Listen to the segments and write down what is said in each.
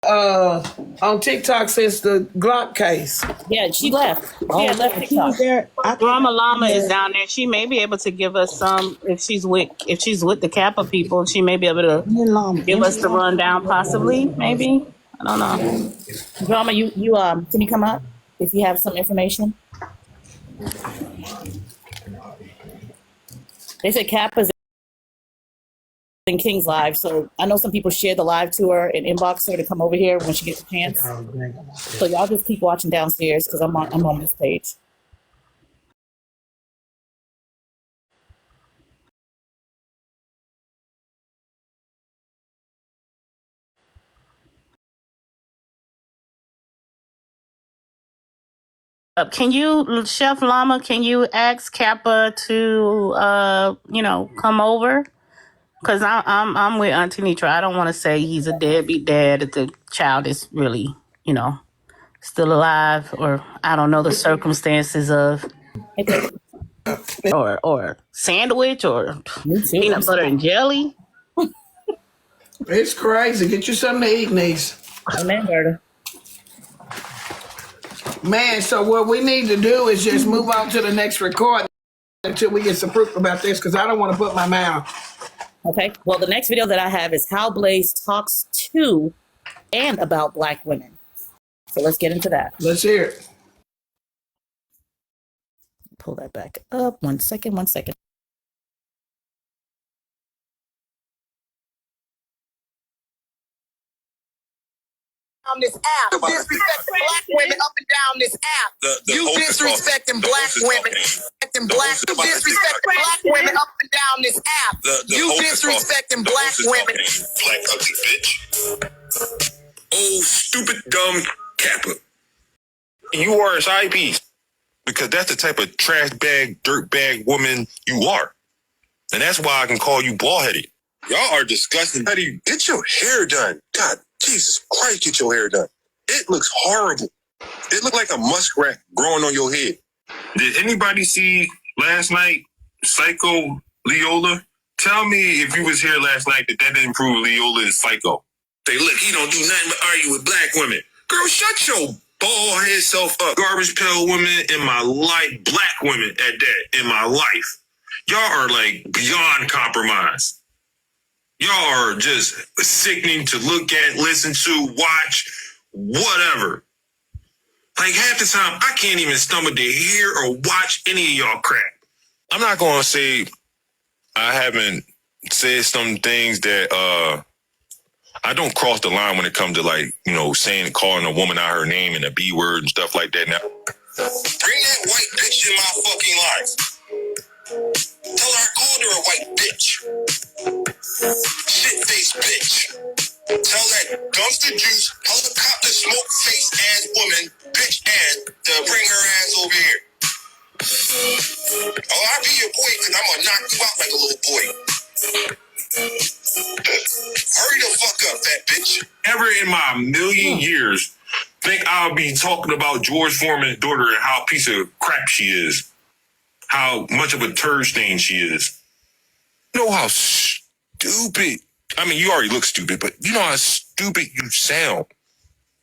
on TikTok since the Glock case. Yeah, she left. She had left She was TikTok. there. I think Drama I Llama is there. down there. She may be able to give us some if she's with the Kappa people. She may be able to give us the rundown, possibly, maybe. I don't know. Drama, can you come up if you have some information? They said Kappa's in King's live, so I know some people share the live to her and inbox her to come over here when she gets a chance. So y'all just keep watching downstairs because I'm on this page. Can you, Chef Llama? Can you ask Kappa to, come over? Because I'm with Auntie Nitra. I don't want to say he's a deadbeat dad if the child is really, still alive, or I don't know the circumstances of, or sandwich or Me too. peanut butter and jelly. It's crazy. Get you something to eat, niece. Amen, Berta. Man, so what we need to do is just move on to the next recording until we get some proof about this, because I don't want to put my mouth. Okay. Well, the next video that I have is how Blaze talks to and about Black women. So let's get into that. Let's hear it. Pull that back up. One second. On this app, you disrespecting black women up and down this app. You disrespecting black women, disrespecting black women up and down this app. You disrespecting black women. Black ugly bitch. Oh, stupid, dumb Kappa. You are a side piece. Because that's the type of trash bag, dirt bag woman you are. And that's why I can call you bald-headed. Y'all are disgusting. How do you get your hair done? God, Jesus Christ, get your hair done. It looks horrible. It looked like a muskrat growing on your head. Did anybody see last night Psycho Leola? Tell me if you was here last night that didn't prove Leola is psycho. Say, look, he don't do nothing but argue with black women. Girl, shut your bald head self up. Garbage pail women in my life, black women at that in my life. Y'all are like beyond compromise. Y'all are just sickening to look at, listen to, watch, whatever. Like half the time, I can't even stomach to hear or watch any of y'all crap. I'm not going to say I haven't said some things that I don't cross the line when it comes to saying, calling a woman out her name and a B word and stuff like that. Now, bring that white bitch in my fucking life. Tell her I called her a white bitch. Shit-faced bitch. Tell that dumpster juice, helicopter smoke face ass woman, bitch ass, to bring her ass over here. Oh, I'll be your boy because I'm going to knock you out like a little boy. Hurry the fuck up, fat bitch. Never in my million years think I'll be talking about George Foreman's daughter and how piece of crap she is. How much of a turd stain she is. You know how stupid. I mean, you already look stupid, but you know how stupid you sound.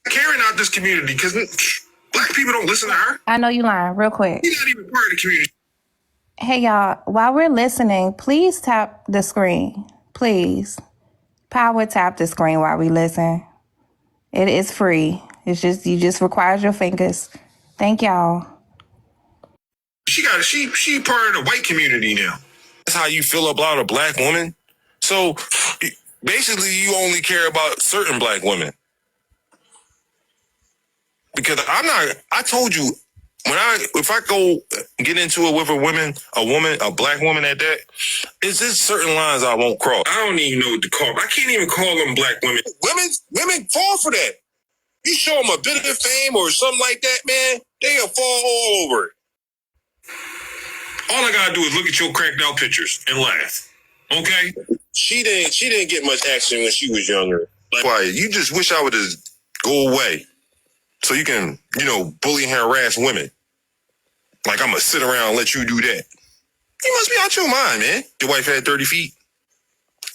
Carrying out this community because black people don't listen to her. I know you lying. Real quick. You're not even part of the community. Hey, y'all. While we're listening, please tap the screen. Please. Power tap the screen while we listen. It is free. You just requires your fingers. Thank y'all. She part of the white community now. That's how you feel about a black woman. So basically, you only care about certain black women. Because I told you, if I go get into it with a black woman at that, it's just certain lines I won't cross. I don't even know what to call them. I can't even call them black women. Women fall for that. You show them a bit of fame or something like that, man, they'll fall all over it. All I gotta do is look at your cracked out pictures and laugh. Okay? She didn't get much action when she was younger. Quiet. You just wish I would just go away. So you can, bully and harass women. Like I'm gonna sit around and let you do that. You must be out your mind, man. Your wife had 30 feet.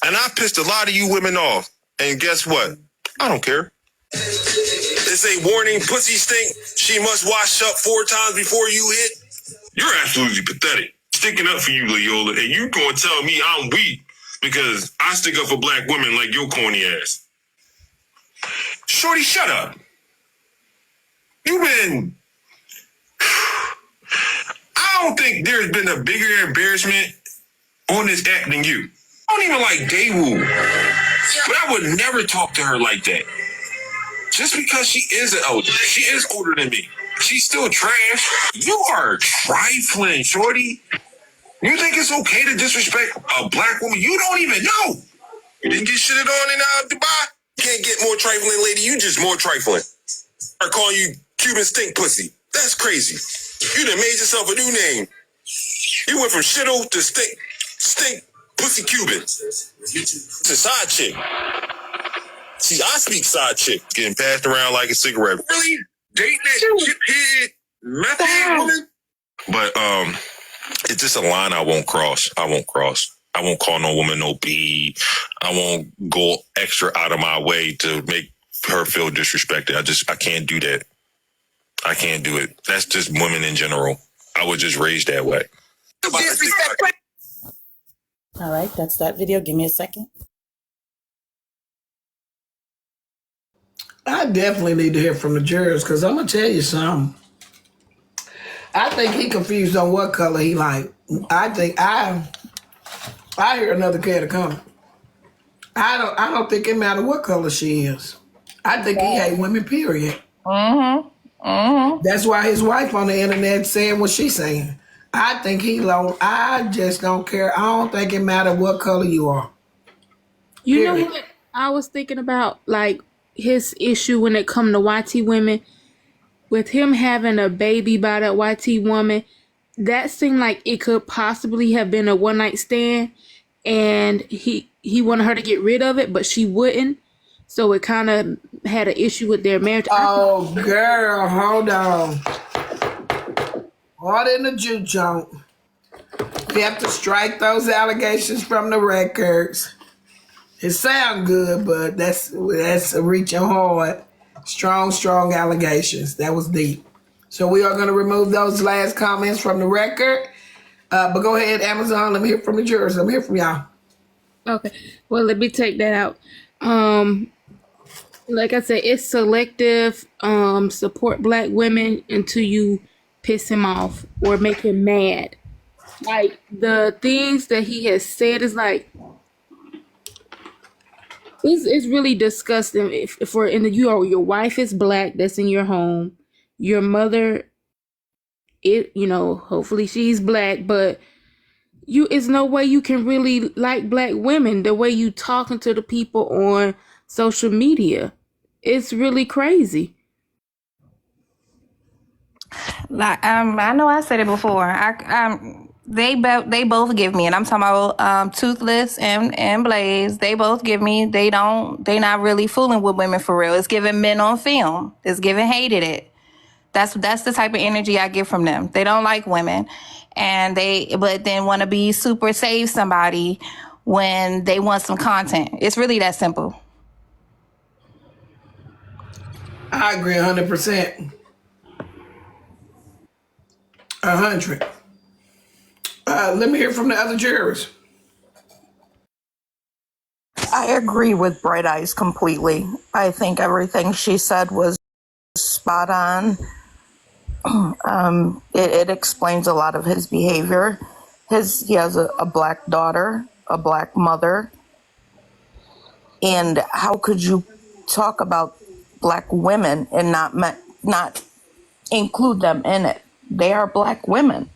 And I pissed a lot of you women off. And guess what? I don't care. It's a warning, pussy stink. She must wash up 4 times before you hit. You're absolutely pathetic. Sticking up for you, Leola, and you gonna tell me I'm weak because I stick up for black women like your corny ass. Shorty, shut up. You've been... I don't think there's been a bigger embarrassment on this app than you. I don't even like Daewoo, but I would never talk to her like that. Just because she is an elder. She is older than me. She's still trash. You are trifling, shorty. You think it's okay to disrespect a black woman you don't even know? You didn't get shitted on in Dubai? Can't get more trifling, lady. You just more trifling. I call you Cuban stink pussy. That's crazy. You done made yourself a new name. You went from shittle to stink pussy Cuban. To side chick. See, I speak side chick. Getting passed around like a cigarette. Really? Dating that chip-head, meth-head woman? But, it's just a line I won't cross. I won't call no woman no B. I won't go extra out of my way to make her feel disrespected. I can't do that. I can't do it. That's just women in general. I was just raised that way. All right, that's that video. Give me a second. I definitely need to hear from the jurors because I'm gonna tell you something. I think he confused on what color he like. I think I hear another cat coming. I don't think it matter what color she is. I think he hate women, period. That's why his wife on the internet saying what she's saying. I think he low. I just don't care. I don't think it matter what color you are. You know what I was thinking about? Like his issue when it come to YT women, with him having a baby by that YT woman, that seemed like it could possibly have been a one night stand, and he wanted her to get rid of it, but she wouldn't. So it kind of had an issue with their marriage. Oh, girl, hold on. What in the juke junk? We have to strike those allegations from the records. It sounds good, but that's reaching hard. Strong allegations. That was deep. So we are going to remove those last comments from the record. But go ahead, Amazon. Let me hear from the jurors. Let me hear from y'all. Okay. Well, let me take that out. Like I said, it's selective. Support black women until you piss him off or make him mad. Like the things that he has said is like, it's really disgusting. If we're in the your wife is black, that's in your home. Your mother, hopefully she's black, but it's no way you can really like black women the way you talking to the people on social media. It's really crazy. Like I know I said it before. They both give me, and I'm talking about Toothless and Blaze. They both give me. They not really fooling with women for real. It's giving men on film. It's giving hated it. That's the type of energy I get from them. They don't like women, but then want to be super save somebody when they want some content. It's really that simple. I agree 100%. 100. Let me hear from the other jurors. I agree with Bright Eyes completely. I think everything she said was spot on. It explains a lot of his behavior. He has a black daughter, a black mother. And how could you talk about black women and not include them in it? They are black women.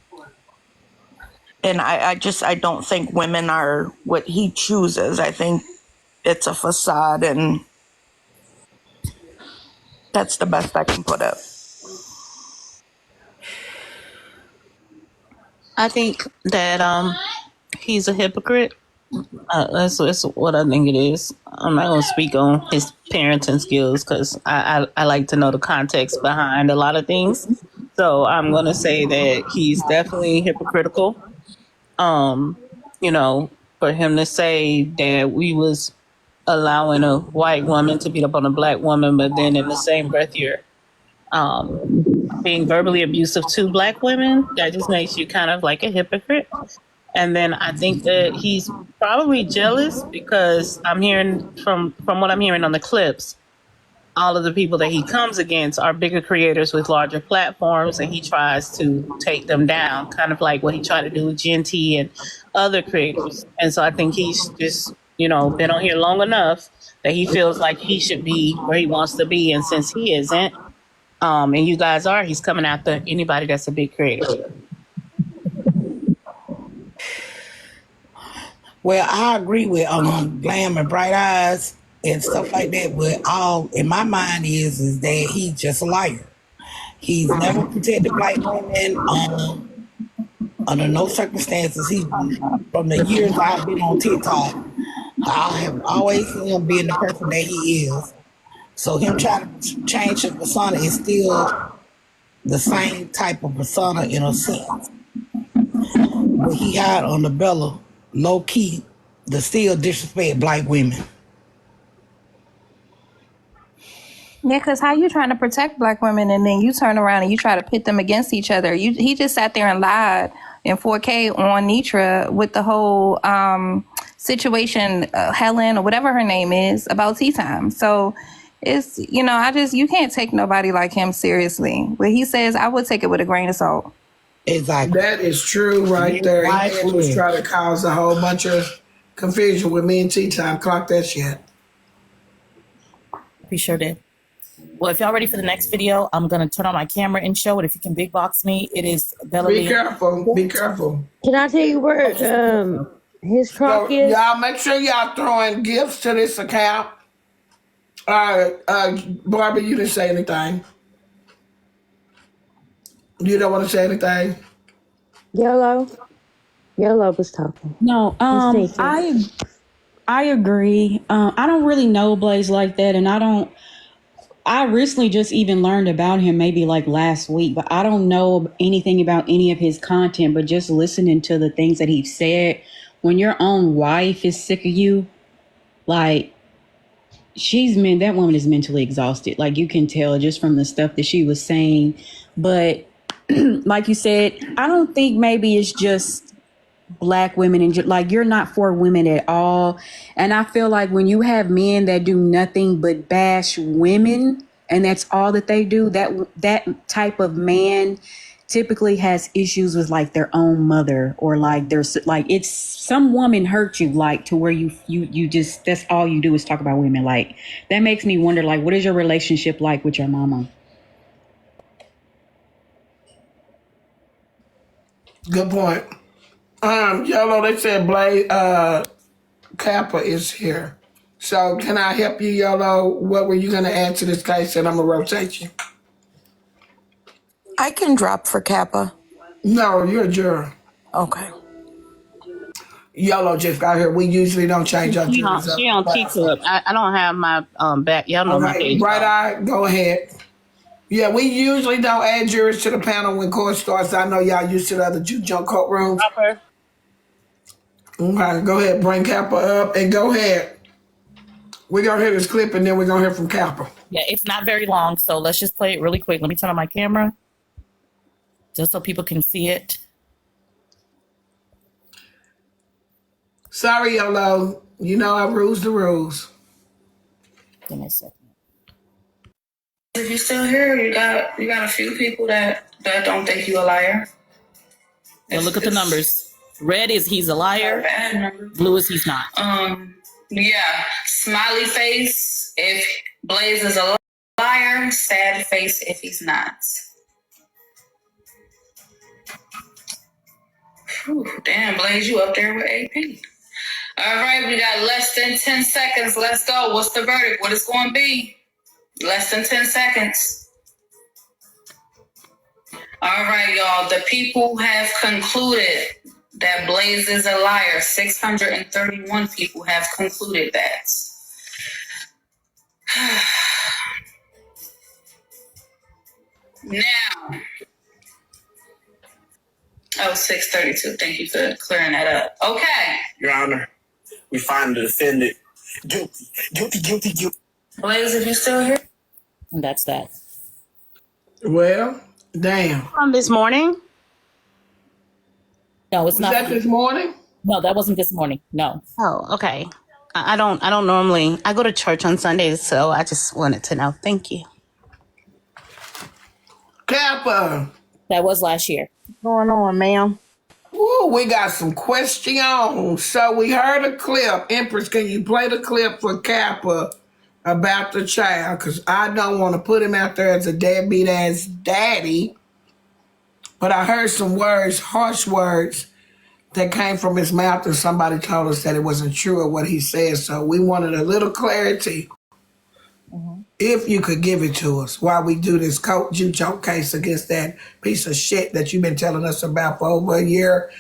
And I don't think women are what he chooses. I think it's a facade, and that's the best I can put it. I think that he's a hypocrite. That's what I think it is. I'm not gonna speak on his parenting skills because I like to know the context behind a lot of things. So I'm gonna say that he's definitely hypocritical. For him to say that we was allowing a white woman to beat up on a black woman, but then in the same breath you're being verbally abusive to black women. That just makes you kind of like a hypocrite. And then I think that he's probably jealous because I'm hearing from what I'm hearing on the clips, all of the people that he comes against are bigger creators with larger platforms, and he tries to take them down, kind of like what he tried to do with GNT and other creators. And so I think he's just, been on here long enough that he feels like he should be where he wants to be. And since he isn't, and you guys are, he's coming after anybody that's a big creator. Well, I agree with Glam and Bright Eyes and stuff like that, but all in my mind is that he's just a liar. He's never protected black women under no circumstances. He, from the years I've been on TikTok, I have always seen him being the person that he is. So him trying to change his persona is still the same type of persona in a sense. But he had on the Bella low key to still disrespect black women. Yeah, because how you trying to protect black women and then you turn around and you try to pit them against each other? He just sat there and lied in 4K on Nitra with the whole situation, Helen or whatever her name is, about tea time. So it's, you can't take nobody like him seriously. What he says, I would take it with a grain of salt. Exactly. That is true right there. He was trying to cause a whole bunch of confusion with me and Tea Time. Clock that shit. We sure did. Well, if y'all ready for the next video, I'm going to turn on my camera and show it. If you can big box me, it is Bella Be Lee. careful. Be careful. Can I tell you where his truck is? Y'all make sure y'all throwing gifts to this account. Barbara, you didn't say anything. You don't want to say anything? Yellow was talking. No, I agree. I don't really know Blaze like that, and I recently just even learned about him maybe like last week, but I don't know anything about any of his content, but just listening to the things that he said, when your own wife is sick of you, like that woman is mentally exhausted. Like you can tell just from the stuff that she was saying. But like you said, I don't think maybe it's just black women and like you're not for women at all. And I feel like when you have men that do nothing but bash women and that's all that they do, that type of man typically has issues with like their own mother, or like there's like it's some woman hurt you like to where you just that's all you do is talk about women. Like that makes me wonder, like, what is your relationship like with your mama? Good point. Yellow, they said Blade Kappa is here. So can I help you, Yellow? What were you going to add to this case? And I'm going to rotate you. I can drop for Kappa. No, you're a juror. Okay. Yellow just got here. We usually don't change our She jurors up. on Teacup. I don't have my back. Y'all know my page. Bright Eye, go ahead. Yeah, we usually don't add jurors to the panel when court starts. I know y'all used to the other junk courtrooms. Okay. Okay, go ahead. Bring Kappa up and go ahead. We're going to hear this clip and then we're going to hear from Kappa. Yeah, it's not very long, so let's just play it really quick. Let me turn on my camera just so people can see it. Sorry, Yolo. You know I rules the rules. Give me a second. If you're still here, you got a few people that don't think you a liar. And look at the numbers. Red is he's a liar. Blue is he's not. Yeah. Smiley face if Blaze is a liar. Sad face if he's not. Whew, damn, Blaze, you up there with AP. All right, we got less than 10 seconds. Let's go. What's the verdict? What it's going to be? Less than 10 seconds. All right, y'all. The people have concluded that Blaze is a liar. 631 people have concluded that. Now. Oh, 632. Thank you for clearing that up. Okay. Your Honor, we find the defendant Guilty. Blaze, if you still here? And that's that. Well, damn. This morning. No, it's Was not. that this morning? No, that wasn't this morning. No. Oh, okay. I don't normally. I go to church on Sundays, so I just wanted to know. Thank you. Kappa. That was last year. What's going on, ma'am? Ooh, we got some questions. So we heard a clip. Empress, can you play the clip for Kappa about the child? Because I don't want to put him out there as a deadbeat ass daddy. But I heard some words, harsh words, that came from his mouth, and somebody told us that it wasn't true of what he said. So we wanted a little clarity. If you could give it to us while we do this coat juke case against that piece of shit that you've been telling us about for over a year.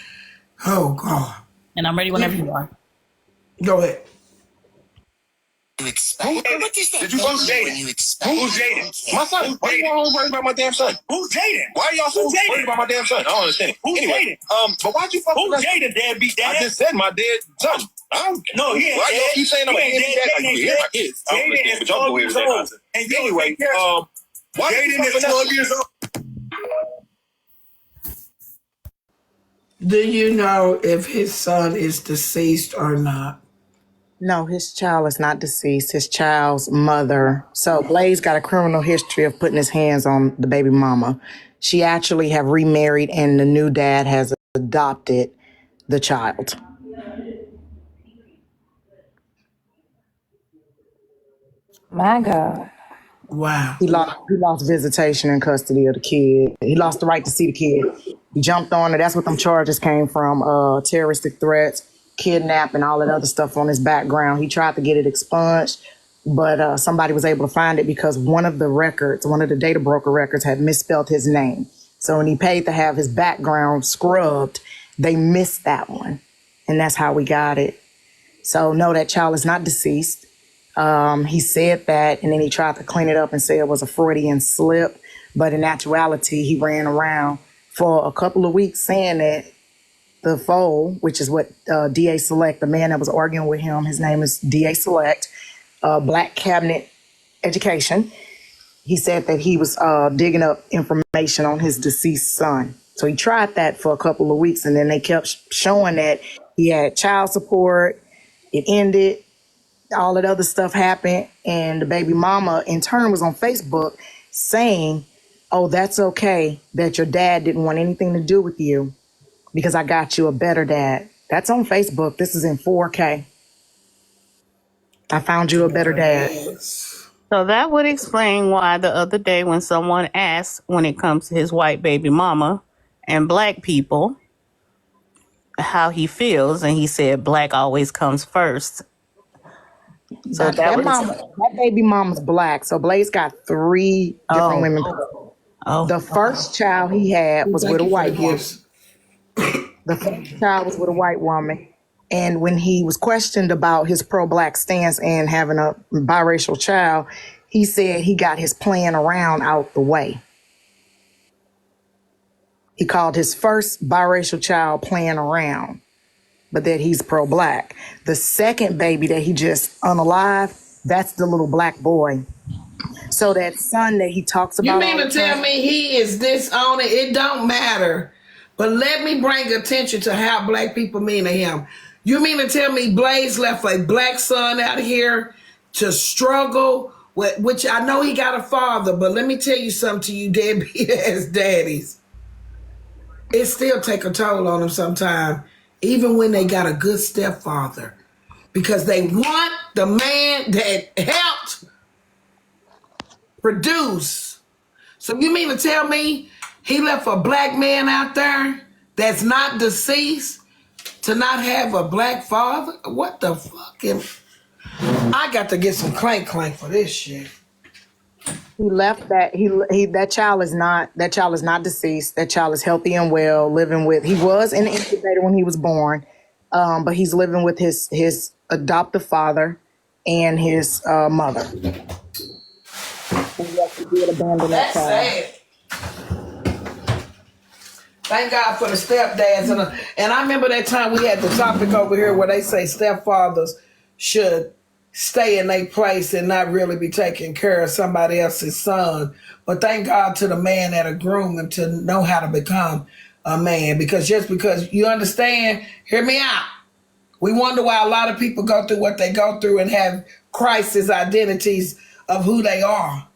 Oh, God. And I'm ready whenever you are. Go ahead. You expect? Did you who's Jaden? Who's Jaden? My son. Why are y'all so worried about my damn son? Who's Jaden? Why are y'all so worried about my damn son? I don't understand. Who's anyway, Jaden? But why'd you fuck with Jaden, deadbeat dad? I just said my dead son. No, he ain't. Why y'all keep saying I'm a deadbeat dad? Like, you hear my kids. I don't understand, but y'all go ahead and say nonsense. Anyway, why Jaden is 12 years old? Do you know if his son is deceased or not? No, his child is not deceased. His child's mother. So Blaze got a criminal history of putting his hands on the baby mama. She actually have remarried, and the new dad has adopted the child. My God. Wow. He lost visitation and custody of the kid. He lost the right to see the kid. He jumped on it. That's what them charges came from. Terroristic threats, kidnapping, all that other stuff on his background. He tried to get it expunged, but somebody was able to find it because one of the data broker records had misspelled his name. So when he paid to have his background scrubbed, they missed that one. And that's how we got it. So no, that child is not deceased. He said that, and then he tried to clean it up and say it was a Freudian slip. But in actuality, he ran around for a couple of weeks saying that the foe, which is what DA Select, the man that was arguing with him, his name is DA Select, Black Cabinet Education. He said that he was digging up information on his deceased son. So he tried that for a couple of weeks, and then they kept showing that he had child support. It ended. All that other stuff happened, and the baby mama in turn was on Facebook saying, oh, that's okay that your dad didn't want anything to do with you because I got you a better dad. That's on Facebook. This is in 4K. I found you a better dad. Yes. So that would explain why the other day when someone asked when it comes to his white baby mama and black people how he feels, and he said black always comes first. So that baby mama's black. So Blaze got 3 different women. The first child he had was with a white woman. The first child was with a white woman. And when he was questioned about his pro-black stance and having a biracial child, he said he got his plan around out the way. He called his first biracial child Plan Around, but that he's pro-black. The second baby that he just unalived, that's the little black boy. So that son that he talks about. You mean to tell me he is disowning? It don't matter. But let me bring attention to how black people mean to him. You mean to tell me Blaze left a black son out here to struggle with, which I know he got a father, but let me tell you something to you deadbeat ass daddies. It still take a toll on them sometimes, even when they got a good stepfather, because they want the man that helped produce. So you mean to tell me he left a black man out there that's not deceased to not have a black father? What the fuck? I got to get some clank for this shit. He left that that child is not deceased. That child is healthy and well, living with. He was in the incubator when he was born, but he's living with his adoptive father and his mother. And yes, he did abandon that child. Sad. Thank God for the stepdads. And I remember that time we had the topic over here where they say stepfathers should stay in their place and not really be taking care of somebody else's son. But thank God to the man that'll groom him to know how to become a man. Because just because you understand, hear me out. We wonder why a lot of people go through what they go through and have crisis identities of who they are.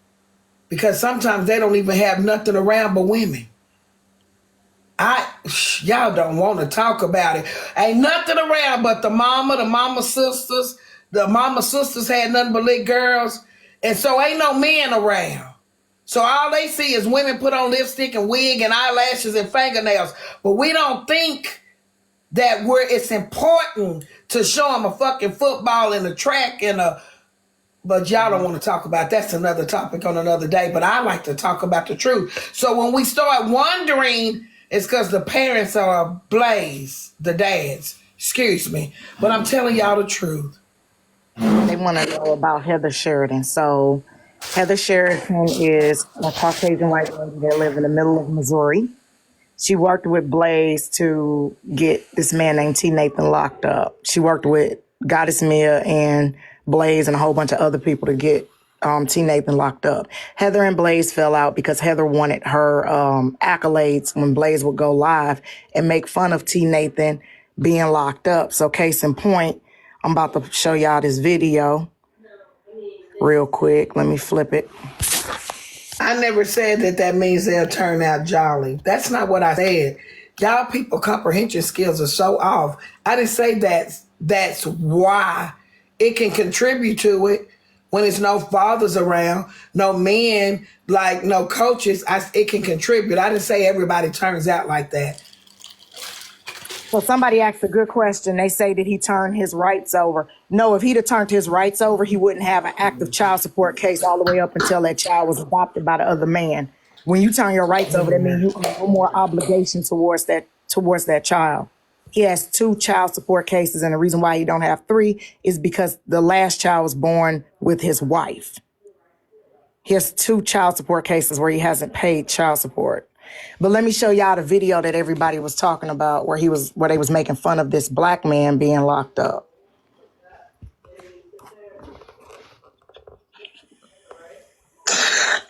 Because sometimes they don't even have nothing around but women. Y'all don't want to talk about it. Ain't nothing around but the mama sisters. The mama sisters had nothing but little girls. And so ain't no men around. So all they see is women put on lipstick and wig and eyelashes and fingernails. But we don't think that it's important to show them a fucking football and a track and a. But y'all don't want to talk about that's another topic on another day. But I like to talk about the truth. So when we start wondering, it's because the parents are Blaze, the dads. Excuse me. But I'm telling y'all the truth. They want to know about Heather Sheridan. So Heather Sheridan is a Caucasian white lady that lives in the middle of Missouri. She worked with Blaze to get this man named T. Nathan locked up. She worked with Goddess Mia and Blaze and a whole bunch of other people to get T. Nathan locked up. Heather and Blaze fell out because Heather wanted her accolades when Blaze would go live and make fun of T. Nathan being locked up. So case in point, I'm about to show y'all this video real quick. Let me flip it. I never said that means they'll turn out jolly. That's not what I said. Y'all people comprehension skills are so off. I didn't say that's why. It can contribute to it when there's no fathers around, no men, like no coaches. It can contribute. I didn't say everybody turns out like that. So somebody asked a good question. They say, did he turn his rights over? No, if he'd have turned his rights over, he wouldn't have an active child support case all the way up until that child was adopted by the other man. When you turn your rights over, that means you have no more obligation towards that child. He has 2 child support cases, and the reason why he don't have 3 is because the last child was born with his wife. He has 2 child support cases where he hasn't paid child support. But let me show y'all the video that everybody was talking about where they was making fun of this black man being locked up.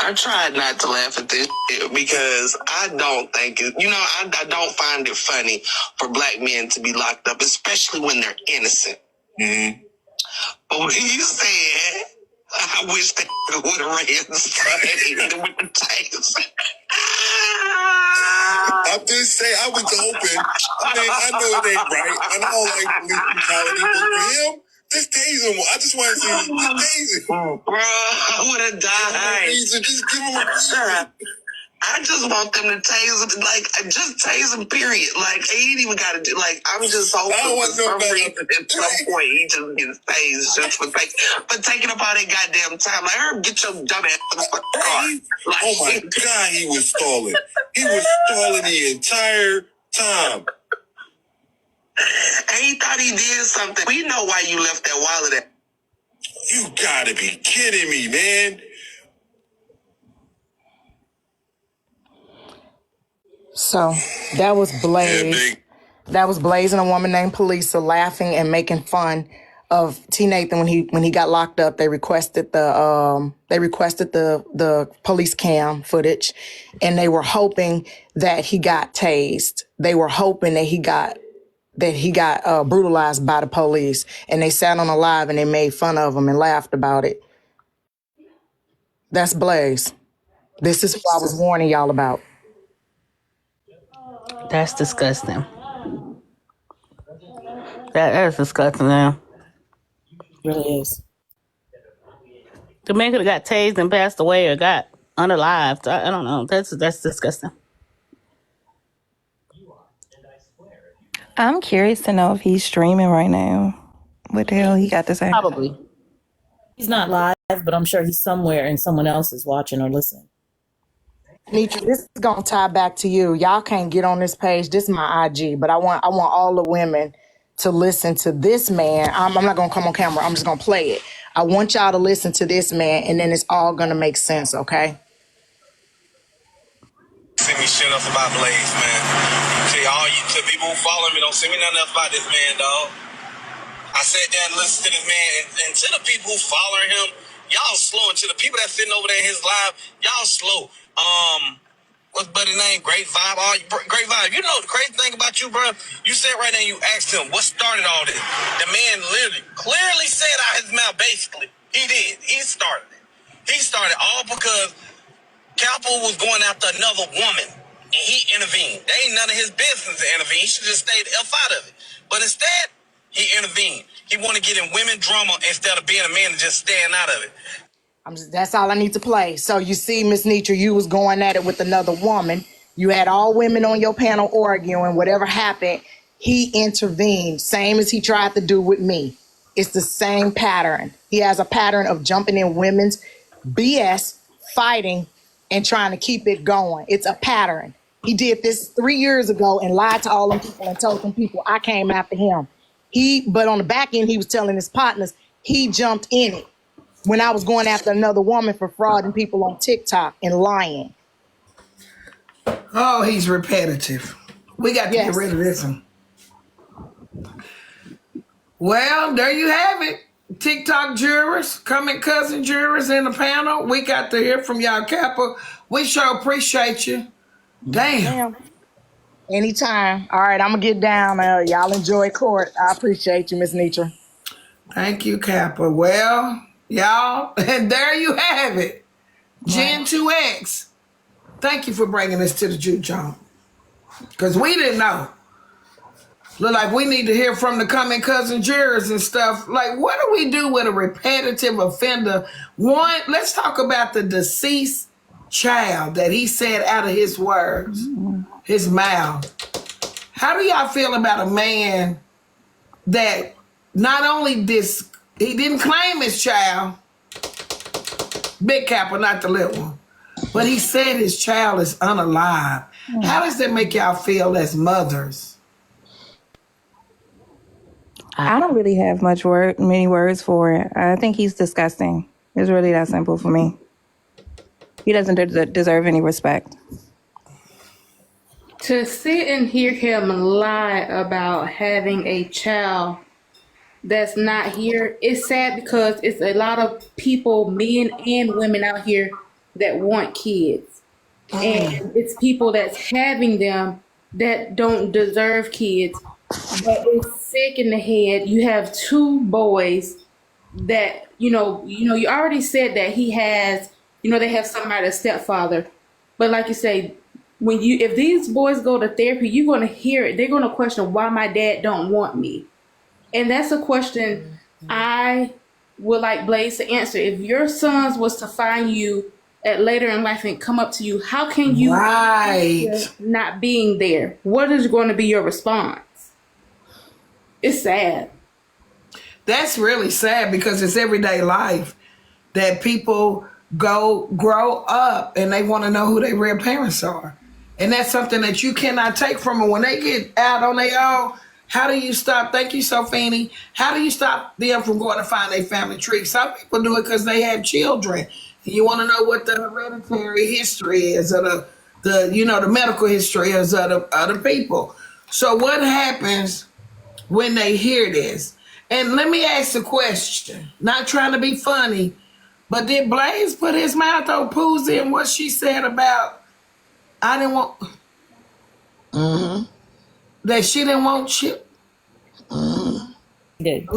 I tried not to laugh at this shit because I don't think it, I don't find it funny for black men to be locked up, especially when they're innocent. Mm-hmm. But when you said, I wish they would have ran straight with the taser. I'm just saying, I was hoping. I know it ain't right, and I don't like police brutality, but for him, just tase him. I just want to see just tase him. Bro, I would have died. Just give him a reason. I just want them to tase him, just tase him, period. He ain't even got to do, I'm just hoping for some reason at some point he just gets tased just for taking up all that goddamn time. Herb, get your dumb ass in the fucking car. Oh my God, he was stalling. He was stalling the entire time. And he thought he did something. We know why you left that wallet there. You gotta be kidding me, man. So that was Blaze. That was Blaze and a woman named Polisa laughing and making fun of T. Nathan when he got locked up. They requested the police cam footage, and they were hoping that he got tased. They were hoping that he got brutalized by the police, and they sat on a live and they made fun of him and laughed about it. That's Blaze. This is what I was warning y'all about. That's disgusting. That is disgusting now. It really is. The man could have got tased and passed away or got unalived. I don't know. That's disgusting. I'm curious to know if he's streaming right now. What the hell he got to say? Probably. He's not live, but I'm sure he's somewhere and someone else is watching or listening. Nitra, this is gonna tie back to you. Y'all can't get on this page. This is my IG, but I want all the women to listen to this man. I'm not gonna come on camera. I'm just gonna play it. I want y'all to listen to this man, and then it's all gonna make sense, okay? Send me shit else about Blaze, man. To people who follow me, don't send me nothing else about this man, dog. I sat down and listened to this man, and to the people who following him, y'all slow. And to the people that sitting over there in his live, y'all slow. What's buddy name? Great Vibe. Great Vibe. You know the crazy thing about you, bro? You sat right there and you asked him what started all this. The man literally, clearly said out his mouth, basically. He did. He started it. He started all because Capo was going after another woman, and he intervened. They ain't none of his business to intervene. He should just stay the F out of it. But instead, he intervened. He want to get in women drama instead of being a man and just staying out of it. That's all I need to play. So you see, Miss Nitra, you was going at it with another woman. You had all women on your panel arguing. Whatever happened, he intervened. Same as he tried to do with me. It's the same pattern. He has a pattern of jumping in women's BS, fighting, and trying to keep it going. It's a pattern. He did this 3 years ago and lied to all them people and told them people I came after him. But on the back end, he was telling his partners he jumped in it when I was going after another woman for frauding people on TikTok and lying. Oh, he's repetitive. We got to get rid of this one. Well, there you have it. TikTok jurors, coming cousin jurors in the panel. We got to hear from y'all, Kappa. We sure appreciate you. Damn. Anytime. All right, I'm going to get down. Y'all enjoy court. I appreciate you, Miss Nitra. Thank you, Kappa. Well, y'all, and there you have it. Gen 2X. Thank you for bringing this to the Juke Joint. Because we didn't know. Look like we need to hear from the coming cousin jurors and stuff. Like, what do we do with a repetitive offender? One, let's talk about the deceased child that he said out of his words, his mouth. How do y'all feel about a man that not only he didn't claim his child, Big Kappa, not the little one, but he said his child is unalive. How does that make y'all feel as mothers? I don't really have many words for it. I think he's disgusting. It's really that simple for me. He doesn't deserve any respect. To sit and hear him lie about having a child that's not here, it's sad because it's a lot of people, men and women out here that want kids. And it's people that's having them that don't deserve kids. But it's sick in the head. You have two boys that, you already said that he has, they have somebody, a stepfather. But like you say, if these boys go to therapy, you're going to hear it. They're going to question why my dad don't want me. And that's a question I would like Blaze to answer. If your sons was to find you at later in life and come up to you, how can you not being there? What is going to be your response? It's sad. That's really sad because it's everyday life that people grow up and they want to know who their real parents are. And that's something that you cannot take from them. When they get out on their own, how do you stop? Thank you, Sofini. How do you stop them from going to find their family tree? Some people do it because they have children. You want to know what the hereditary history is, or the medical history is of the other people. So what happens when they hear this? And let me ask the question, not trying to be funny, but did Blaze put his mouth on Poozy and what she said about I didn't want that she didn't want Chip? He did.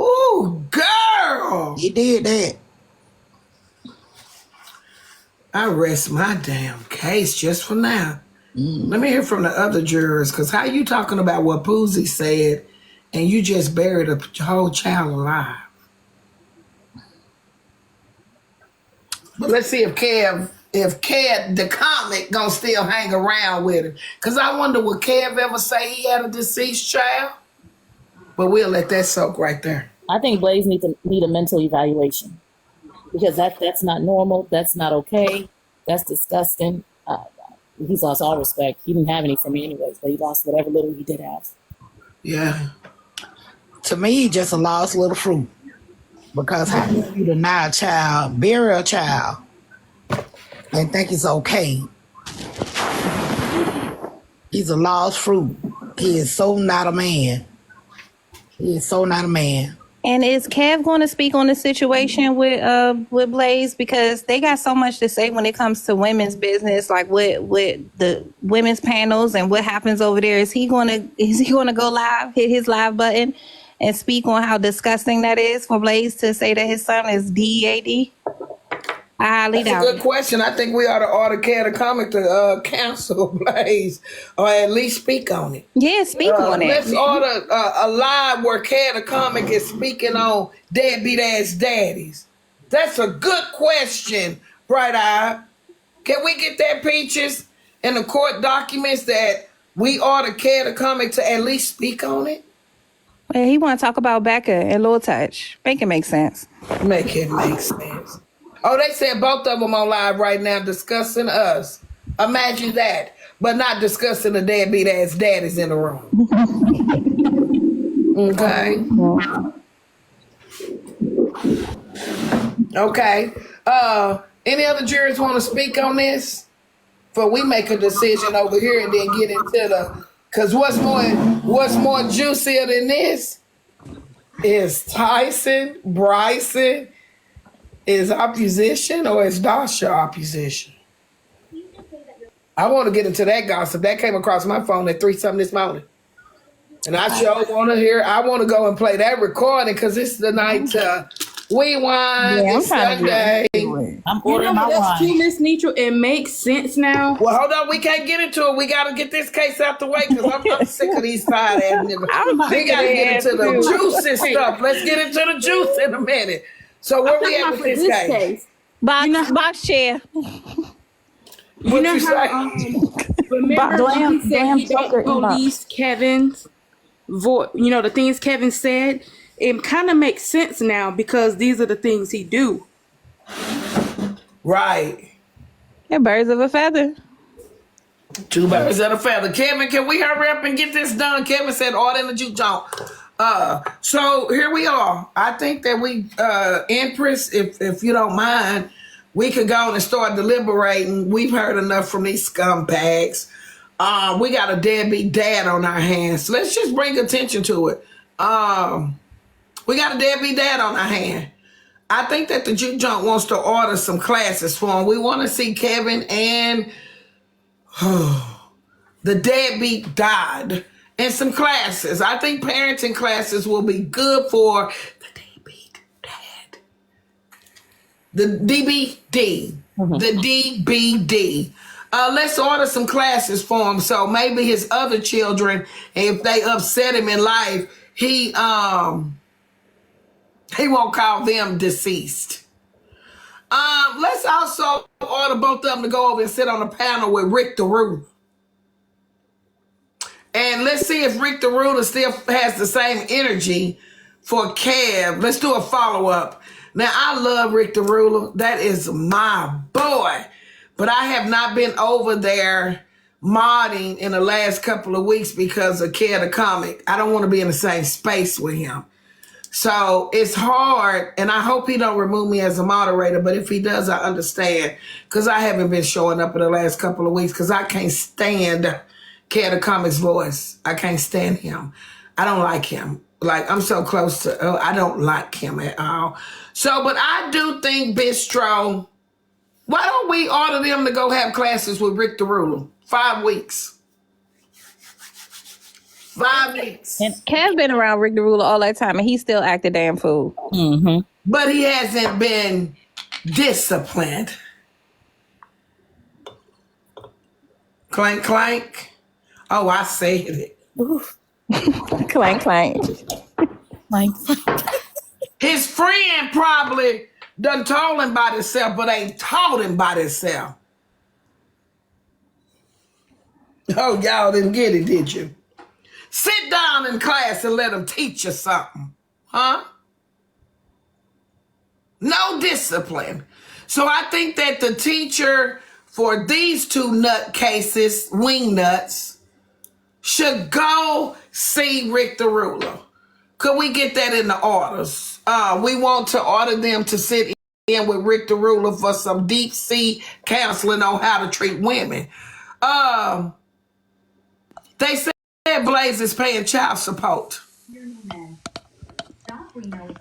Ooh, girl. He did that. I rest my damn case just for now. Let me hear from the other jurors, because how you talking about what Poozy said and you just buried a whole child alive? But let's see if Kev the comic gonna still hang around with him. Because I wonder, would Kev ever say he had a deceased child? But we'll let that soak right there. I think Blaze need a mental evaluation because that's not normal. That's not okay. That's disgusting. He's lost all respect. He didn't have any for me anyways, but he lost whatever little he did have. Yeah. To me, just a lost little fruit. Because how can you deny a child, bury a child, and think it's okay? He's a lost fruit. He is so not a man. He is so not a man. And is Kev going to speak on the situation with Blaze, because they got so much to say when it comes to women's business, like with the women's panels and what happens over there? Is he going to go live, hit his live button, and speak on how disgusting that is for Blaze to say that his son is DEAD? I highly That's doubt a good it. question. I think we ought to order Cat Comic to cancel Blaze or at least speak on it. Yeah, speak on it. Let's order a live where Cat Comic is speaking on deadbeat ass daddies. That's a good question, Bright Eye. Can we get that, Peaches, in the court documents that we order Cat Comic to at least speak on it? Well, he want to talk about Becca and Lil Touch. Make it make sense. Make it make sense. Oh, they said both of them on live right now discussing us. Imagine that, but not discussing the deadbeat ass daddies in the room. Okay. Okay. Any other jurors want to speak on this? For we make a decision over here and then get into the. Because what's more juicier than this is Tyson, Bryson. Is opposition or is Dasha opposition? I want to get into that gossip. That came across my phone at 3-something this morning. And I sure want to hear, I want to go and play that recording because it's the night we wine. Yeah, it's Sunday. I'm ordering my That's wine. true, Miss Nitro. It makes sense now. Well, hold on. We can't get into it. We got to get this case out the way because I'm sick of these tired ass niggas. We got to get into the juicy stuff. Let's get into the juice in a minute. So where we at with this case? Box chair. You know how remember when he said he don't police Kevin's voice, the things Kevin said? It kind of makes sense now because these are the things he do. Right. They're birds of a feather. Two birds of a feather. Kevin, can we hurry up and get this done? Kevin said order in the juke joint. So here we are. I think that we, Empress, if you don't mind, we could go and start deliberating. We've heard enough from these scumbags. We got a deadbeat dad on our hands. So let's just bring attention to it. We got a deadbeat dad on our hand. I think that the juke joint wants to order some classes for him. We want to see Kevin and the deadbeat dad in some classes. I think parenting classes will be good for the deadbeat dad. The DBD. The DBD. Let's order some classes for him so maybe his other children, if they upset him in life, he won't call them deceased. Let's also order both of them to go over and sit on a panel with Rick the Ruler. And let's see if Rick the Ruler still has the same energy for Kev. Let's do a follow-up. Now, I love Rick the Ruler. That is my boy. But I have not been over there modding in the last couple of weeks because of Kev the Comic. I don't want to be in the same space with him. So it's hard, and I hope he don't remove me as a moderator, but if he does, I understand, because I haven't been showing up in the last couple of weeks because I can't stand Kev the Comic's voice. I can't stand him. I don't like him. Like, I'm so close to, I don't like him at all. So, but I do think, Bistro, why don't we order them to go have classes with Rick the Ruler? 5 weeks. 5 weeks. And Kev been around Rick the Ruler all that time, and he still act a damn fool. Mm-hmm. But he hasn't been disciplined. Clank, clank. Oh, I said it. Clank, clank. Like, His friend probably done told him about himself, but ain't taught him about himself. Oh, y'all didn't get it, did you? Sit down in class and let them teach you something. Huh? No discipline. So I think that the teacher for these two nutcases, wing nuts, should go see Rick the Ruler. Could we get that in the orders? We want to order them to sit in with Rick the Ruler for some deep sea counseling on how to treat women. They said Blaze is paying child support.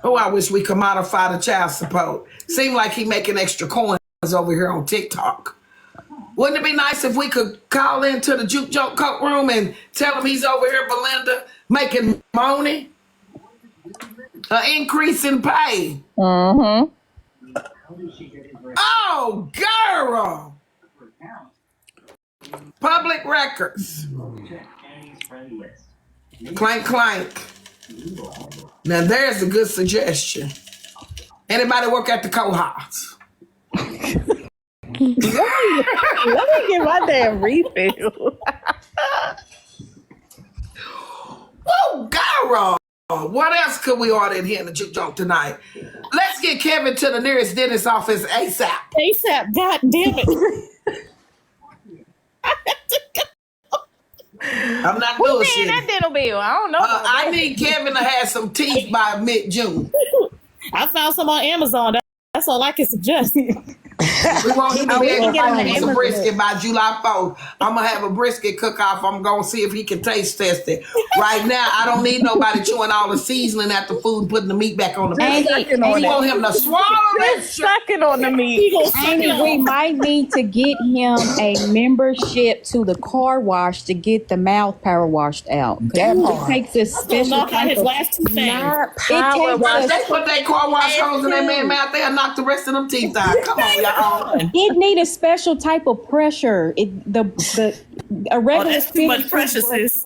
Oh, I wish we could modify the child support. Seem like he making extra coins over here on TikTok. Wouldn't it be nice if we could call into the Juke Joke Coat Room and tell him he's over here, Belinda, making money? An increase in pay. Mm-hmm. Oh, girl. Public records. Clank, clank. Now, there's a good suggestion. Anybody work at the courthouse? Let me get my damn refill. Oh, girl. What else could we order in here in the Juke Joke tonight? Let's get Kevin to the nearest dentist office ASAP. ASAP, god damn it. I'm not Who bullshitting. paying that dental bill? I don't know. I need Kevin to have some teeth by mid-June. I found some on Amazon. That's all I can suggest. We want him to be able to get on find some Amazon. brisket by July 4th. I'm going to have a brisket cook-off. I'm going to see if he can taste test it. Right now, I don't need nobody chewing all the seasoning out the food and putting the meat back on the plate. We want him to swallow that shit. Sucking on the meat. Andy, we might need to get him a membership to the car wash to get the mouth power washed out. It takes a special Knock out type his of, last two things. Once they put that car wash hose in that man's mouth, they'll knock the rest of them teeth out. Come on, y'all. it need a special type of pressure. A Oh, regular that's too much pressure, sis.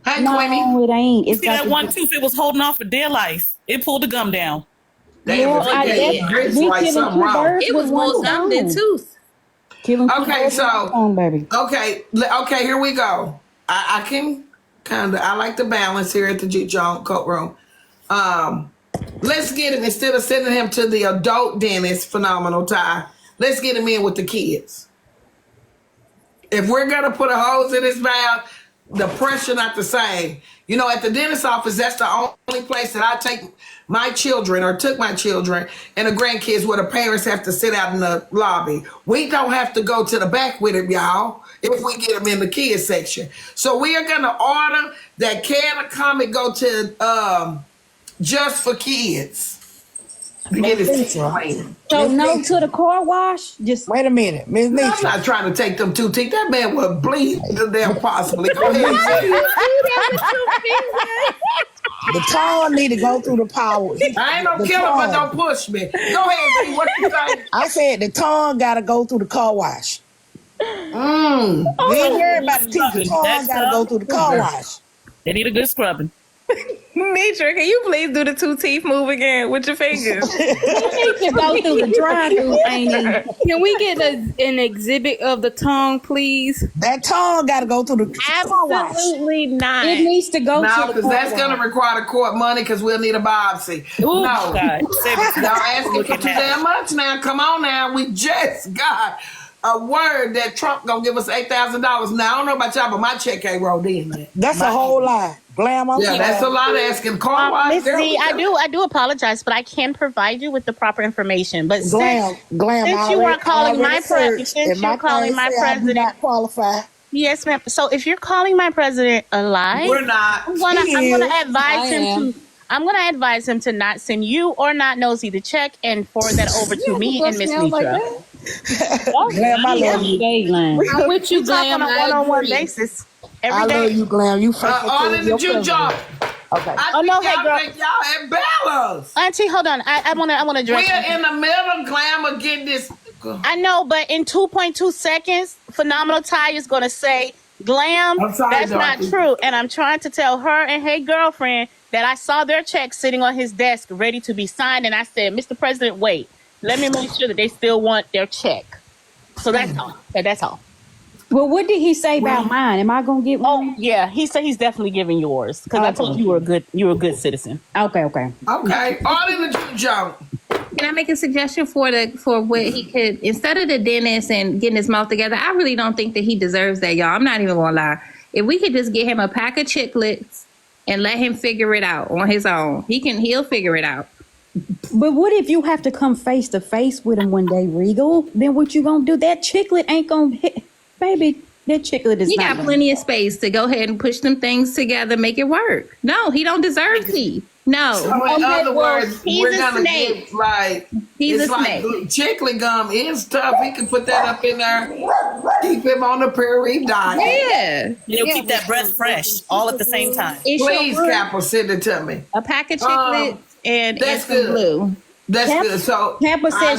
Hey, No, Queenie. it ain't. It's See got that one tooth it was holding on for dear life. It pulled the gum down. Damn, Well, if they get grits we right, killing something two wrong. birds It was with more one gum than stone. tooth. Killing two Okay, birds with one so stone, baby. okay, here we go. I can I like the balance here at the Juke Joke Coat Room. Let's get him, instead of sending him to the adult dentist, phenomenal Ty, let's get him in with the kids. If we're gonna put a hose in his mouth, the pressure not the same. You know, at the dentist office, that's the only place that I take my children or took my children and the grandkids where the parents have to sit out in the lobby. We don't have to go to the back with him, y'all, if we get him in the kids section. So we are gonna order that can of comic go to Just for Kids. To get his teeth clean. So no to the car wash. Just Wait a minute, Miss I'm Nietzsche. not trying to take them two teeth. That man would bleed to death possibly. Go ahead. The tongue need to go through the power. I ain't no killer, but don't push me. Go ahead, G. What you say? I said the tongue got to go through the car wash. We ain't worried about the teeth. The tongue got to go through the car wash. They need a good scrubbing. Mitra, can you please do the two teeth move again with your fingers? you need to go through the drive-through, ain't it? Can we get an exhibit of the tongue, please? That tongue got to go through the car wash. Absolutely not. It needs to go No, to the because car that's wash. going to require the court money because we'll need a biopsy. Ooh, No. God. Y'all asking for too damn much now. Come on now. We just got a word that Trump going to give us $8,000. Now, I don't know about y'all, but my check ain't rolled in yet. That's a whole lie. Glam, I'm Yeah, that's a lot asking. Car wash. Miss there we Z, I go. do apologize, but I can provide you with the proper information. But Glam. since you are calling my president, and my calling my I do president, not qualify. yes, ma'am. So if you're calling my president a lie, We're not. I'm gonna advise him to. am. I'm gonna advise him to not send you or not Nosy the check and forward that over to me and Miss Mitra. Glam, I love you. Dayline. I'm with you, We talk Glam. on a I one-on-one agree. basis I every love day. you, Glam. You On in the Juke Joke. Okay. I no, think hey, y'all girl. think y'all at Bella's. Auntie, hold on. I wanna direct. We're in the middle, Glam, of getting this. I know, but in 2.2 seconds, Phenomenal Ty is going to say, Glam, I'm sorry, that's not Dorothy. true. And I'm trying to tell her and her girlfriend that I saw their check sitting on his desk ready to be signed. And I said, Mr. President, wait. Let me make sure that they still want their check. So that's all. That's all. Well, what did he say about mine? Am I gonna get one? Oh, yeah. He said he's definitely giving yours. Because I told you you were a good citizen. Okay. Okay. On in the Juke Joke. Can I make a suggestion for what he could, instead of the dentist and getting his mouth together? I really don't think that he deserves that, y'all. I'm not even gonna lie. If we could just get him a pack of chiclets and let him figure it out on his own, he'll figure it out. But what if you have to come face to face with him one day, Regal? Then what you gonna do? That chiclet ain't gonna hit, baby. That chiclet is. He not got plenty of space to go ahead and push them things together, make it work. No, he don't deserve teeth. No. So in other words, he's we're a gonna snake. give like He's it's a like snake. chickly gum is tough. He can put that up in there, keep him on the prairie diet. Yeah. You'll keep that breath fresh all at the same time. Please, Kappa, send it to me. A pack of chiclets and That's some good. glue. That's good. So Kappa says